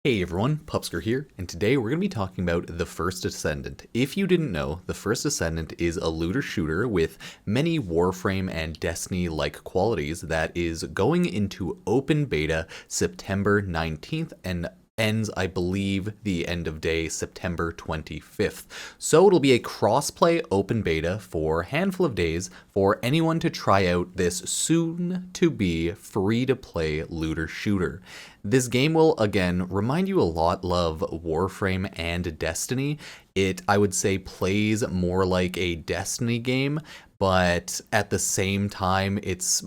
Hey everyone, Pupsker here, and today we're going to be talking about the First Descendant. If you didn't know, the First Descendant is a looter shooter with many Warframe and Destiny-like qualities that is going into open beta September 19th and ends, I believe, the end of day September 25th. So it'll be a crossplay open beta for a handful of days for anyone to try out this soon-to-be free-to-play looter shooter. This game will, again, remind you a lot of Warframe and Destiny. It, I would say, plays more like a Destiny game, but at the same time, it's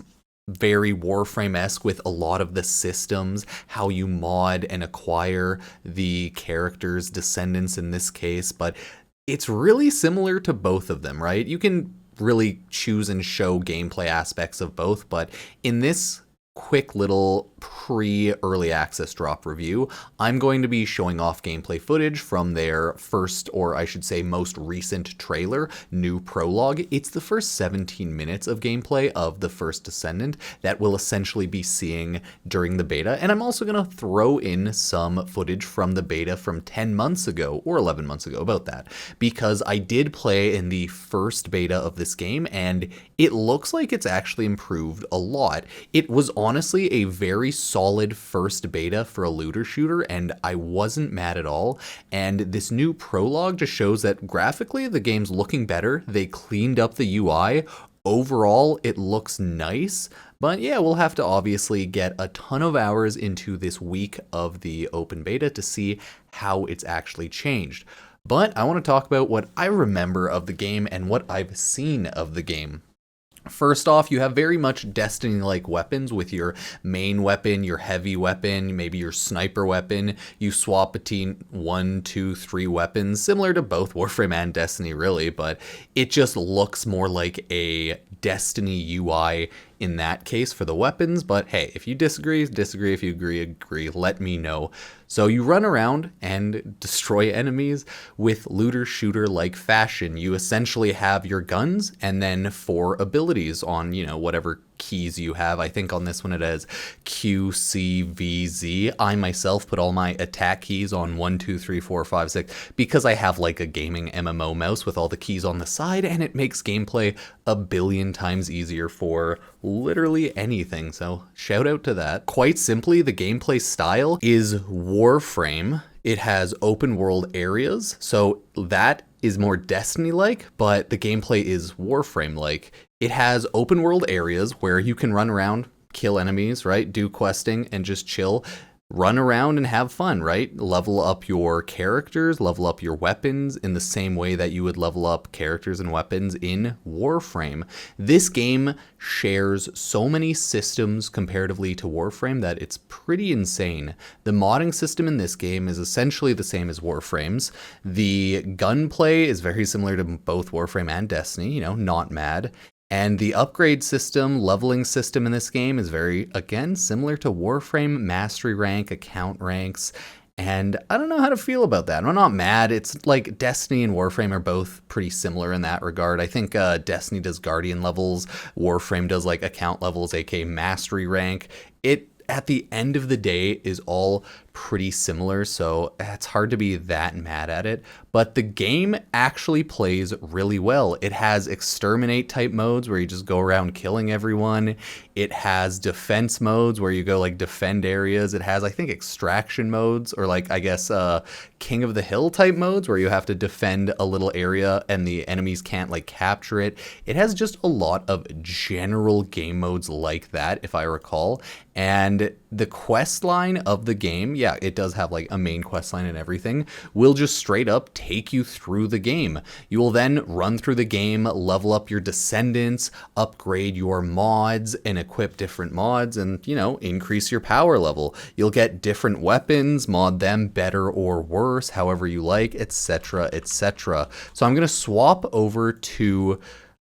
very Warframe-esque with a lot of the systems, how you mod and acquire the characters' descendants in this case, but it's really similar to both of them, right? You can really choose and show gameplay aspects of both, but in this quick little pre-early access drop review, I'm going to be showing off gameplay footage from their first, or I should say most recent trailer, new Prologue. It's the first 17 minutes of gameplay of the First Descendant that we'll essentially be seeing during the beta, and I'm also going to throw in some footage from the beta from 10 months ago, or 11 months ago, about that, because I did play in the first beta of this game, and it looks like it's actually improved a lot. It was honestly a very solid first beta for a looter shooter, and I wasn't mad at all. And this new Prologue just shows that graphically the game's looking better. They cleaned up the UI. Overall, it looks nice. But yeah, we'll have to obviously get a ton of hours into this week of the open beta to see how it's actually changed. But I want to talk about what I remember of the game and what I've seen of the game. First off, you have very much Destiny-like weapons with your main weapon, your heavy weapon, maybe your sniper weapon. You swap between 1, 2, 3 weapons, similar to both Warframe and Destiny really, but it just looks more like a Destiny UI in that case for the weapons. But hey, if you disagree, disagree. If you agree, let me know. So you run around and destroy enemies with looter shooter like fashion. You essentially have your guns and then 4 abilities on, whatever keys you have. I think on this one it has Q, C, V, Z. I myself put all my attack keys on 1, 2, 3, 4, 5, 6 because I have like a gaming MMO mouse with all the keys on the side, and it makes gameplay a billion times easier for literally anything. So shout out to that. Quite simply, the gameplay style is Warframe. It has open world areas, so that is more Destiny-like, but the gameplay is Warframe-like. It has open world areas where you can run around, kill enemies, right? Do questing and just chill. Run around and have fun, right? Level up your characters, level up your weapons in the same way that you would level up characters and weapons in Warframe. This game shares so many systems comparatively to Warframe that it's pretty insane. The modding system in this game is essentially the same as Warframe's. The gunplay is very similar to both Warframe and Destiny, not mad. And the upgrade system, leveling system in this game is very, again, similar to Warframe, mastery rank, account ranks, and I don't know how to feel about that. I'm not mad. It's like Destiny and Warframe are both pretty similar in that regard. I think Destiny does Guardian levels, Warframe does like account levels, aka mastery rank. It, at the end of the day, is all pretty similar, so it's hard to be that mad at it. But the game actually plays really well. It has exterminate type modes where you just go around killing everyone. It has defense modes where you go like defend areas. It has, I think, extraction modes, or like, I guess, King of the Hill type modes where you have to defend a little area and the enemies can't like capture it. It has just a lot of general game modes like that, if I recall. And the quest line of the game, yeah, it does have like a main quest line and everything, will just straight up take you through the game. You will then run through the game, level up your descendants, upgrade your mods and equip different mods and, increase your power level. You'll get different weapons, mod them better or worse, however you like, etc., etc. So I'm going to swap over to,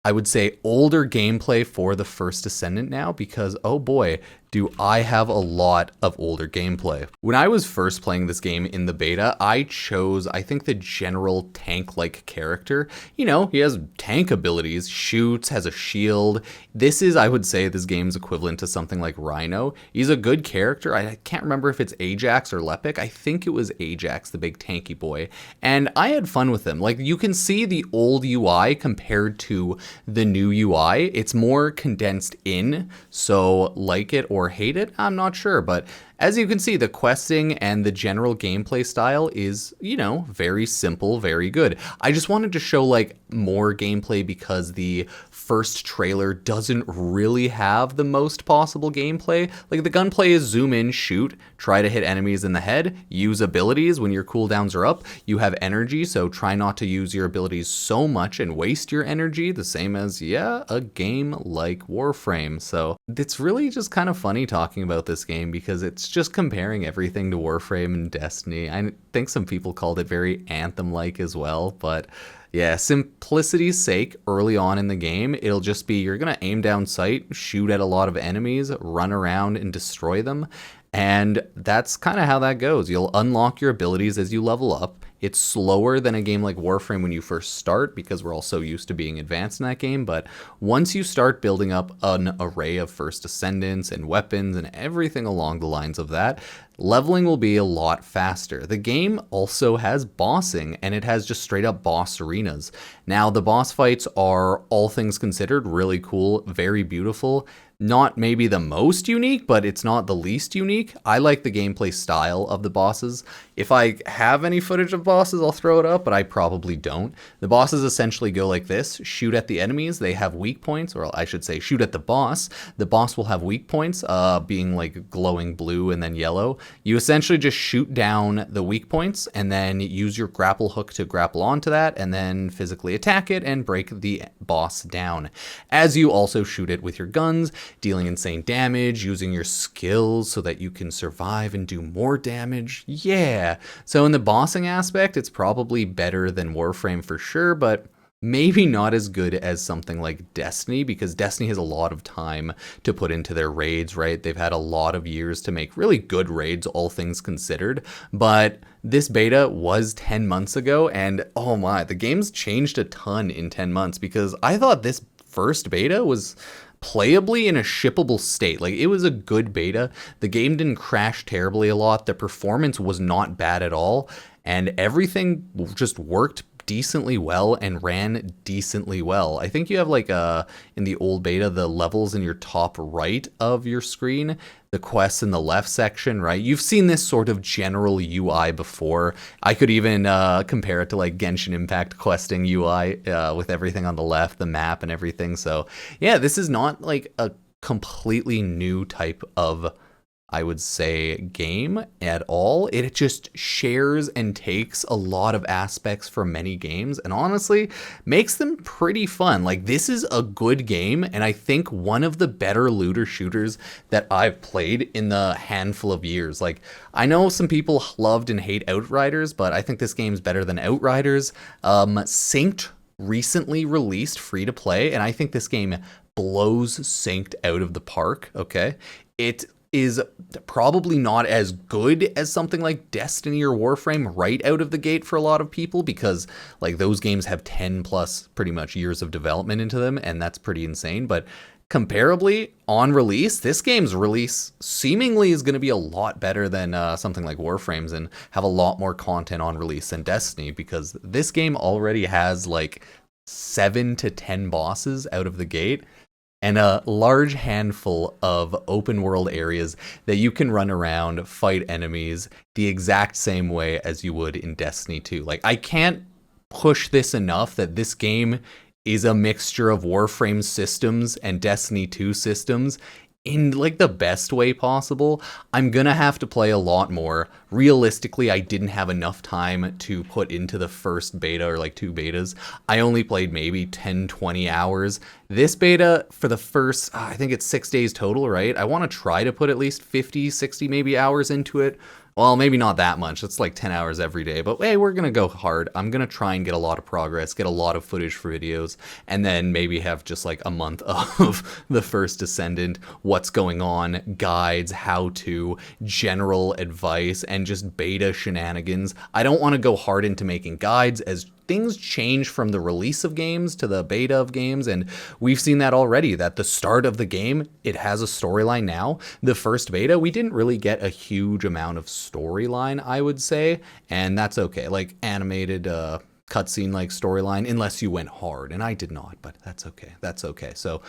I would say, older gameplay for the First Descendant now because, oh boy, do I have a lot of older gameplay. When I was first playing this game in the beta, I chose, I think, the general tank-like character. You know, he has tank abilities, shoots, has a shield. This is, I would say, this game's equivalent to something like Rhino. He's a good character. I can't remember if it's Ajax or Lepic. I think it was Ajax, the big tanky boy. And I had fun with him. Like, you can see the old UI compared to the new UI. It's more condensed in, so like it or hate it, I'm not sure, but as you can see, the questing and the general gameplay style is, you know, very simple, very good. I just wanted to show like more gameplay because the first trailer doesn't really have the most possible gameplay. Like, the gunplay is zoom in, shoot, try to hit enemies in the head, use abilities when your cooldowns are up. You have energy, so try not to use your abilities so much and waste your energy, the same as, yeah, a game like Warframe. So it's really just kind of funny talking about this game because it's just comparing everything to Warframe and Destiny. I think some people called it very Anthem-like as well, but yeah, simplicity's sake, early on in the game, it'll just be you're gonna aim down sight, shoot at a lot of enemies, run around and destroy them, and that's kind of how that goes. You'll unlock your abilities as you level up. It's slower than a game like Warframe when you first start because we're all so used to being advanced in that game, but once you start building up an array of First Descendants and weapons and everything along the lines of that, leveling will be a lot faster. The game also has bossing, and it has just straight up boss arenas. Now, the boss fights are, all things considered, really cool, very beautiful. Not maybe the most unique, but it's not the least unique. I like the gameplay style of the bosses. If I have any footage of bosses, I'll throw it up, but I probably don't. The bosses essentially go like this: shoot at the enemies, they have weak points, or I should say shoot at the boss. The boss will have weak points, being like glowing blue and then yellow. You essentially just shoot down the weak points and then use your grapple hook to grapple onto that and then physically attack it and break the boss down. As you also shoot it with your guns, dealing insane damage, using your skills so that you can survive and do more damage. Yeah. So in the bossing aspect, it's probably better than Warframe for sure, but maybe not as good as something like Destiny, because Destiny has a lot of time to put into their raids, right? They've had a lot of years to make really good raids, all things considered. But this beta was 10 months ago, and oh my, the game's changed a ton in 10 months, because I thought this first beta was playably in a shippable state. Like, it was a good beta. The game didn't crash terribly a lot. The performance was not bad at all, and everything just worked decently well and ran decently well. I think you have like in the old beta, the levels in your top right of your screen, the quests in the left section, right? You've seen this sort of general UI before. I could even compare it to like Genshin Impact questing UI with everything on the left, the map and everything. So yeah, this is not like a completely new type of, I would say, game at all. It just shares and takes a lot of aspects from many games and honestly makes them pretty fun. Like, this is a good game, and I think one of the better looter shooters that I've played in the handful of years. Like, I know some people loved and hate Outriders, but I think this game's better than Outriders. Synced recently released free to play, and I think this game blows Synced out of the park, okay? It is probably not as good as something like Destiny or Warframe right out of the gate for a lot of people, because like those games have 10 plus pretty much years of development into them, and that's pretty insane. But comparably, on release, this game's release seemingly is going to be a lot better than something like Warframe's and have a lot more content on release than Destiny, because this game already has like 7 to 10 bosses out of the gate and a large handful of open world areas that you can run around, fight enemies the exact same way as you would in Destiny 2. Like, I can't push this enough that this game is a mixture of Warframe systems and Destiny 2 systems in like the best way possible. I'm gonna have to play a lot more. Realistically, I didn't have enough time to put into the first beta or like 2 betas. I only played maybe 10, 20 hours. This beta, for the first, I think it's 6 days total, right? I want to try to put at least 50, 60 maybe hours into it. Well, maybe not that much. It's like 10 hours every day. But hey, we're going to go hard. I'm going to try and get a lot of progress, get a lot of footage for videos, and then maybe have just like a month of the First Descendant, what's going on, guides, how to, general advice, and just beta shenanigans. I don't want to go hard into making guides as things change from the release of games to the beta of games, and we've seen that already, that the start of the game, it has a storyline now. The first beta, we didn't really get a huge amount of storyline, I would say, and that's okay. Like animated cutscene like storyline, unless you went hard, and I did not, but that's okay. That's okay. So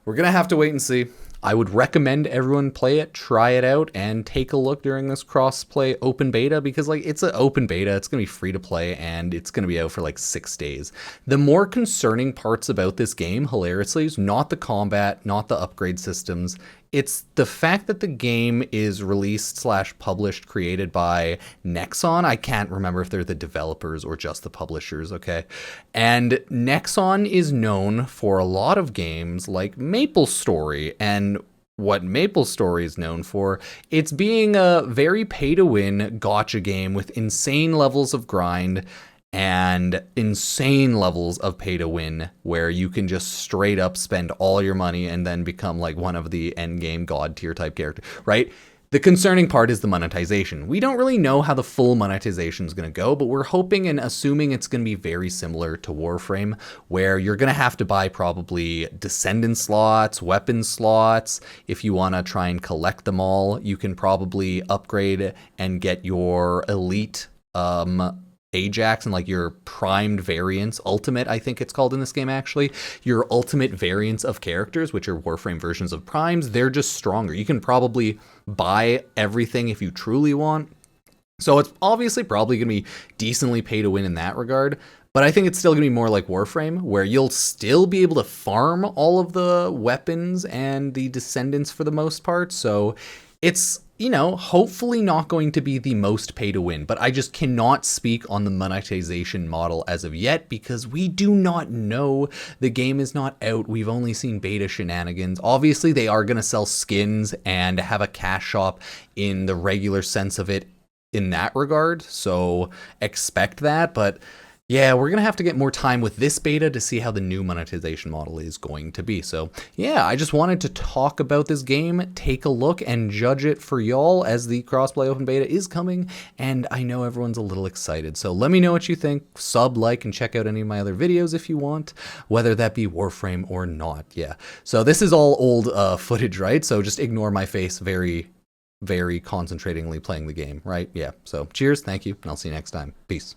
we're gonna have to wait and see. I would recommend everyone play it, try it out, and take a look during this crossplay open beta, because like it's an open beta, it's gonna be free to play, and it's gonna be out for like 6 days. The more concerning parts about this game, hilariously, is not the combat, not the upgrade systems. It's the fact that the game is released / published, created by Nexon. I can't remember if they're the developers or just the publishers, okay? And Nexon is known for a lot of games like MapleStory, and what MapleStory is known for, it's being a very pay-to-win gacha game with insane levels of grind and insane levels of pay to win, where you can just straight up spend all your money and then become like one of the end game god tier type character, right? The concerning part is the monetization. We don't really know how the full monetization is going to go, but we're hoping and assuming it's going to be very similar to Warframe, where you're going to have to buy probably Descendant slots, weapon slots. If you want to try and collect them all, you can probably upgrade and get your elite Ajax and like your primed variants, ultimate, I think it's called in this game actually, your ultimate variants of characters, which are Warframe versions of primes, they're just stronger. You can probably buy everything if you truly want. So it's obviously probably going to be decently pay to win in that regard. But I think it's still going to be more like Warframe, where you'll still be able to farm all of the weapons and the Descendants for the most part. So it's, you know, hopefully not going to be the most pay to win, but I just cannot speak on the monetization model as of yet because we do not know. The game is not out. We've only seen beta shenanigans. Obviously, they are going to sell skins and have a cash shop in the regular sense of it in that regard, so expect that, but yeah, we're going to have to get more time with this beta to see how the new monetization model is going to be. So yeah, I just wanted to talk about this game, take a look, and judge it for y'all as the crossplay open beta is coming, and I know everyone's a little excited. So let me know what you think, sub, like, and check out any of my other videos if you want, whether that be Warframe or not. Yeah, so this is all old footage, right? So just ignore my face very concentratingly playing the game, right? Yeah, so cheers, thank you, and I'll see you next time. Peace.